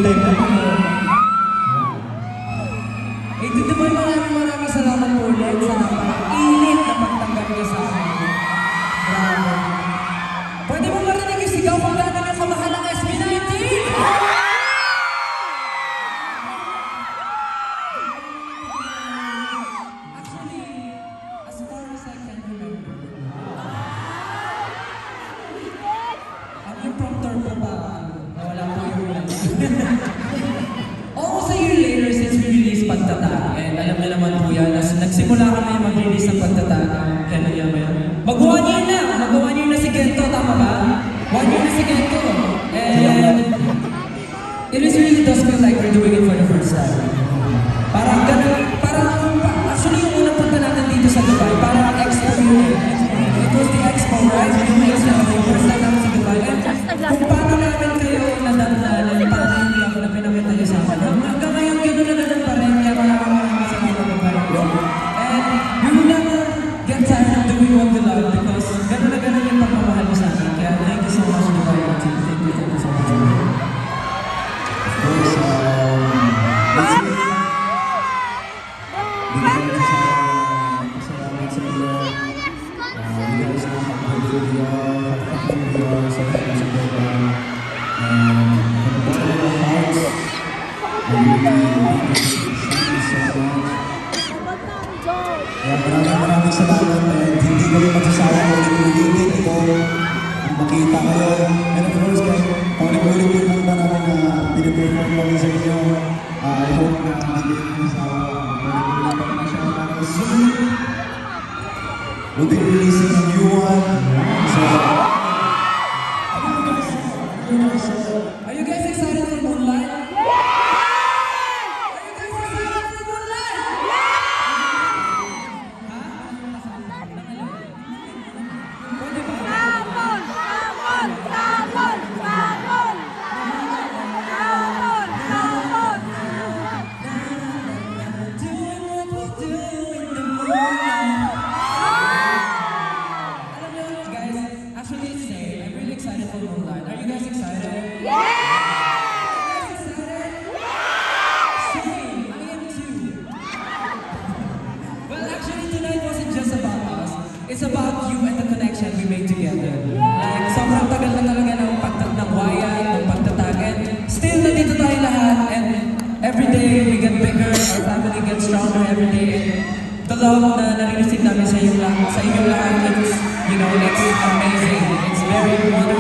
time na yun. Ito naman maraming salamat po ulit sa napaka-init na pagtanggap niya sa akin. Grabe. Pwede mo marinig yung sigaw kung gano'n yung kamahal ng SB19? Actually, as far as I can remember, ang impromptu po ba, wala po yung almost a year later since we released Pagtatag, and alam na naman po yan, nagsimula kami mag-release ng Pagtatag, kailan yan ba yan? Mag-1 year na! Mag-1 year na si Gento, tama ba? 1 year na si Gento. And it is really does feel like we're doing it for the first time. Parang ganun, actually yung unang punta natin dito sa Dubai, parang expo yun. It was the expo, right? Yung expo, first time namin sa Dubai. And kung paano namin kayo nadamdalan, paano yung lang na pinakita niyo sa akin. Hanggang ngayon, gano'n na ganun pa rin, kaya maraming sa mga Dubai. And we will never get tired of doing what we love because gano'n na ganun yung pagmamahal niyo sa akin. Kaya thank you so much, Dubai. Thank you so much. Of course, salamat sa inyo. You guys know how good we are, how thankful we are sa mga sa Dubai. From the bottom of our hearts, we really thank you so much. Kaya maraming salamat and hindi kami magsasawa ulit-ulitin ito ang makita kayo. And of course, guys, paulit-ulit lang ba namin na piniperform namin sa inyo. I hope na hindi kami magsasawa. Paulit-ulit pa na siya para soon. We'll be releasing a new one. So, Are you guys excited for Moonlight? Are you guys excited for Moonlight? Pwede ba? Doing what we do in the moonlight. Alam niyo, guys, actually today, I'm really excited for Moonlight. Are you guys excited? Yeah! Are you guys excited? Yeah! Same, I am too. Well, actually, tonight wasn't just about us. It's about you and the connection we made together. Like, sobrang tagal na talaga ng ng waya, ng pagtatag. And still, nandito tayo lahat. And every day, we get bigger. Our family gets stronger every day. And the love na nare-receive namin sa inyong lahat, it's amazing. It's very wonderful.